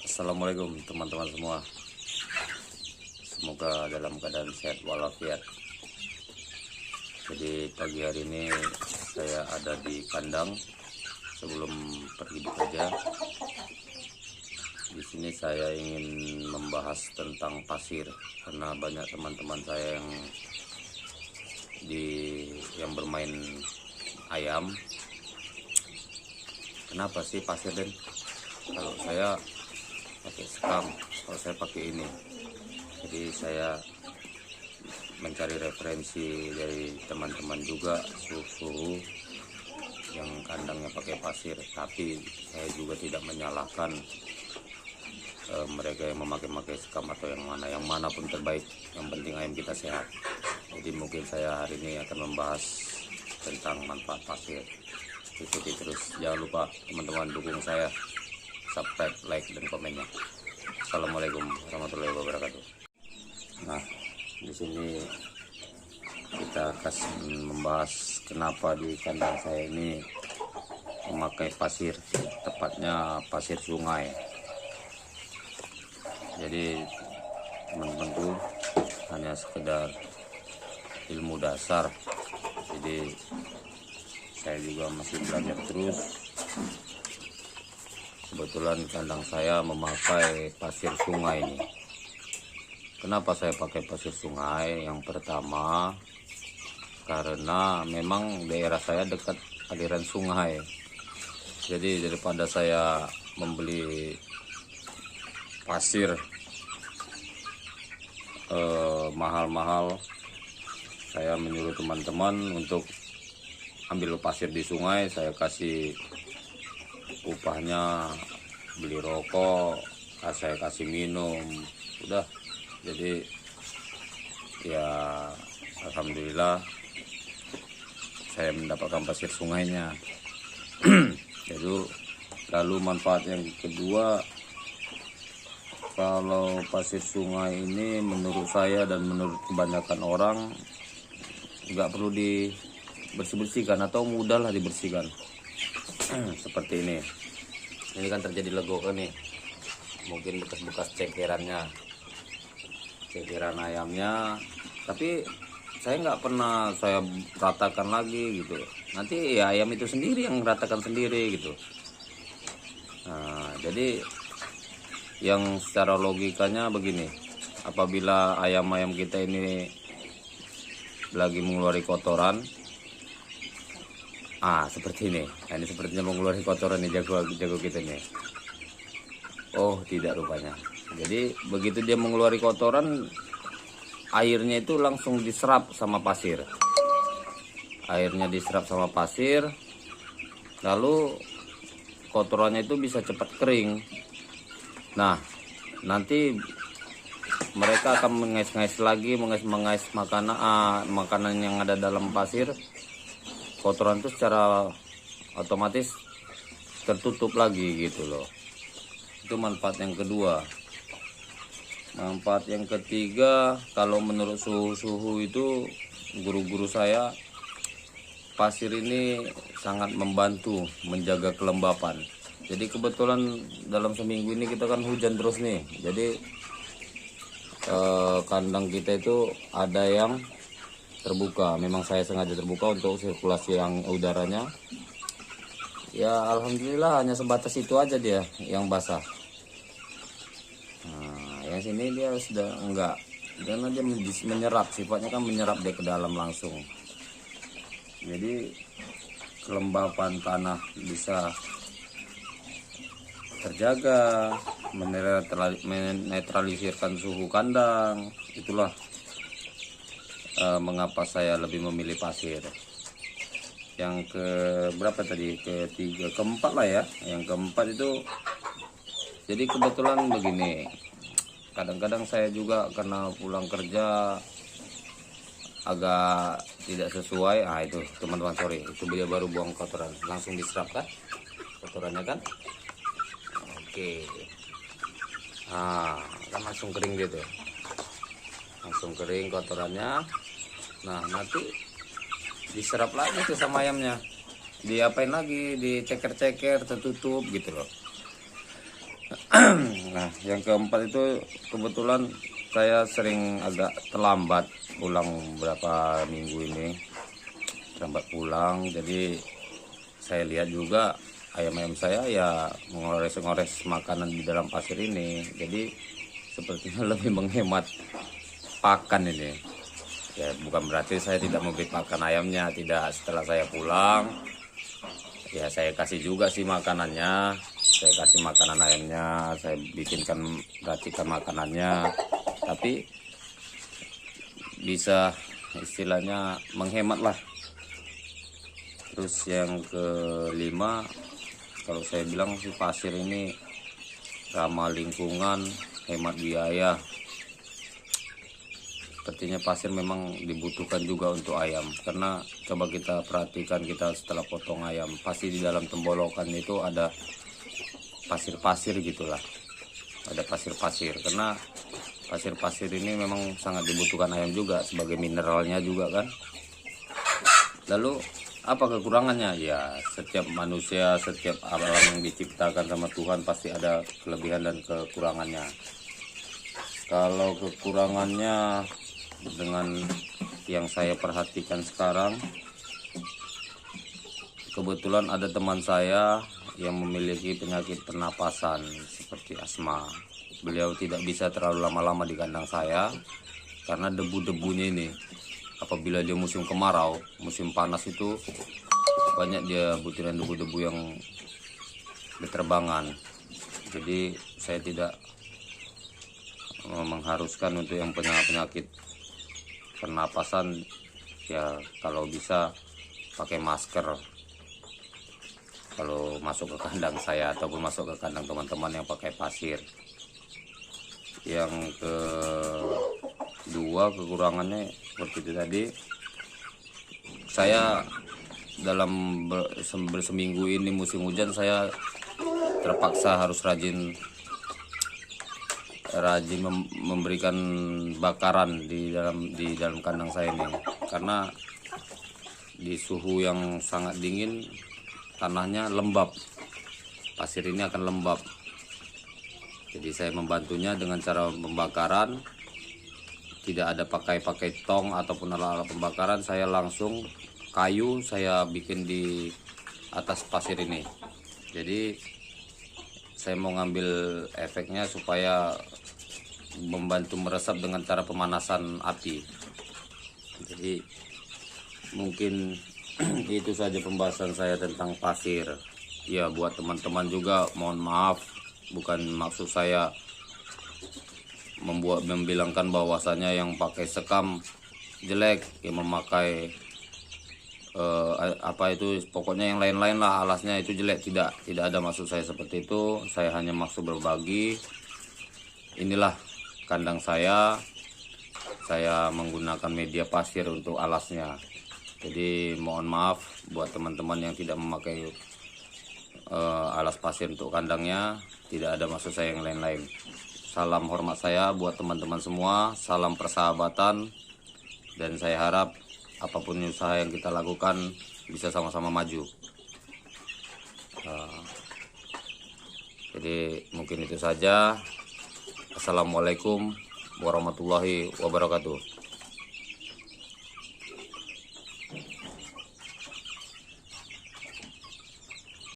Assalamualaikum teman-teman semua. Semoga dalam keadaan sehat walafiat. Jadi pagi hari ini saya ada di kandang sebelum pergi bekerja. Di sini saya ingin membahas tentang pasir karena banyak teman-teman saya yang bermain ayam. Kenapa sih pasir, Den? Kalau saya pakai sekam, kalau saya pakai ini. Jadi saya mencari referensi dari teman-teman juga suhu yang kandangnya pakai pasir, tapi saya juga tidak menyalahkan mereka yang memakai sekam atau yang mana pun terbaik, yang penting ayam kita sehat. Jadi mungkin saya hari ini akan membahas tentang manfaat pasir. Ikuti terus, jangan lupa teman-teman dukung saya, subscribe, like, dan komennya. Assalamualaikum warahmatullahi wabarakatuh. Nah, di sini kita akan membahas kenapa di kandang saya ini memakai pasir, tepatnya pasir sungai. Jadi teman-teman tuh hanya sekedar ilmu dasar. Jadi saya juga masih belajar terus. Kebetulan kandang saya memakai pasir sungai ini. Kenapa saya pakai pasir sungai? Yang pertama, karena memang daerah saya dekat aliran sungai. Jadi daripada saya membeli pasir mahal-mahal, saya menyuruh teman-teman untuk ambil pasir di sungai. Saya kasih upahnya, beli rokok, saya kasih minum, udah. Jadi ya alhamdulillah saya mendapatkan pasir sungainya. Jadi lalu manfaat yang kedua, kalau pasir sungai ini menurut saya dan menurut kebanyakan orang nggak perlu dibersih-bersihkan atau mudahlah dibersihkan. Seperti ini kan terjadi legokan nih, mungkin bekas-bekas cekeran ayamnya, tapi saya nggak pernah saya ratakan lagi gitu. Nanti ya ayam itu sendiri yang ratakan sendiri gitu. Nah, jadi yang secara logikanya begini, apabila ayam-ayam kita ini lagi mengeluarkan kotoran, seperti ini. Nah, ini sepertinya mengeluarkan kotoran nih jago kita nih. Oh, tidak rupanya. Jadi begitu dia mengeluarkan kotoran, airnya itu langsung diserap sama pasir. Airnya diserap sama pasir, lalu kotorannya itu bisa cepat kering. Nah, nanti mereka akan mengais-ngais lagi, mengais makanan yang ada dalam pasir. Kotoran itu secara otomatis tertutup lagi gitu loh. Itu manfaat yang kedua. Manfaat yang ketiga, kalau menurut suhu itu guru-guru saya, pasir ini sangat membantu menjaga kelembapan. Jadi kebetulan dalam seminggu ini kita kan hujan terus nih. Jadi kandang kita itu ada yang terbuka. Memang saya sengaja terbuka untuk sirkulasi yang udaranya. Ya alhamdulillah hanya sebatas itu aja dia yang basah. Nah, yang sini dia sudah enggak, karena dia menyerap, sifatnya kan menyerap dia ke dalam langsung. Jadi kelembapan tanah bisa terjaga, menetralisirkan suhu kandang. Itulah mengapa saya lebih memilih pasir. Yang ke berapa tadi? Ketiga, keempat lah ya. Yang keempat itu, jadi kebetulan begini, kadang-kadang saya juga karena pulang kerja agak tidak sesuai. Itu teman-teman, sorry, itu dia baru buang kotoran, langsung diserap kan kotorannya kan. Oke, kan langsung kering gitu, langsung kering kotorannya. Nah, nanti diserap lagi tuh sama ayamnya, diapain lagi, diceker-ceker, tertutup gitu loh. Nah, yang keempat itu kebetulan saya sering agak terlambat pulang beberapa minggu ini, terlambat pulang. Jadi saya lihat juga ayam-ayam saya ya mengores-ngores makanan di dalam pasir ini. Jadi sepertinya lebih menghemat pakan ini. Ya bukan berarti saya tidak memberi pakan ayamnya, tidak. Setelah saya pulang ya saya kasih juga sih makanannya, saya kasih makanan ayamnya, saya bikinkan, racikan makanannya, tapi bisa istilahnya menghemat lah. Terus yang kelima, kalau saya bilang sih pasir ini ramah lingkungan, hemat biaya. Sepertinya pasir memang dibutuhkan juga untuk ayam, karena coba kita perhatikan, kita setelah potong ayam pasti di dalam tenggorokan itu ada pasir-pasir gitulah, ada pasir-pasir, karena pasir-pasir ini memang sangat dibutuhkan ayam juga sebagai mineralnya juga kan. Lalu apa kekurangannya? Ya setiap manusia, setiap alam yang diciptakan sama Tuhan pasti ada kelebihan dan kekurangannya. Kalau kekurangannya dengan yang saya perhatikan sekarang, kebetulan ada teman saya yang memiliki penyakit pernapasan seperti asma. Beliau tidak bisa terlalu lama-lama di kandang saya karena debu-debunya ini. Apabila dia musim kemarau, musim panas itu banyak dia butiran debu-debu yang berterbangan. Jadi saya tidak mengharuskan untuk yang penyakit pernapasan, ya kalau bisa pakai masker kalau masuk ke kandang saya ataupun masuk ke kandang teman-teman yang pakai pasir. Yang kedua kekurangannya seperti itu tadi, saya dalam berseminggu ini musim hujan saya terpaksa harus rajin memberikan bakaran di dalam kandang saya ini, karena di suhu yang sangat dingin tanahnya lembab, pasir ini akan lembab. Jadi saya membantunya dengan cara pembakaran, tidak ada pakai tong ataupun alat-alat pembakaran, saya langsung kayu saya bikin di atas pasir ini. Jadi saya mau ngambil efeknya supaya membantu meresap dengan cara pemanasan api. Jadi mungkin itu saja pembahasan saya tentang pasir. Ya buat teman-teman juga mohon maaf, bukan maksud saya membilangkan bahwasanya yang pakai sekam jelek, yang memakai apa itu pokoknya yang lain-lain lah alasnya itu jelek. Tidak ada maksud saya seperti itu. Saya hanya maksud berbagi. Inilah kandang saya menggunakan media pasir untuk alasnya. Jadi mohon maaf buat teman-teman yang tidak memakai alas pasir untuk kandangnya, tidak ada maksud saya yang lain-lain. Salam hormat saya buat teman-teman semua, salam persahabatan, dan saya harap apapun usaha yang kita lakukan bisa sama-sama maju. Jadi mungkin itu saja. Assalamualaikum warahmatullahi wabarakatuh.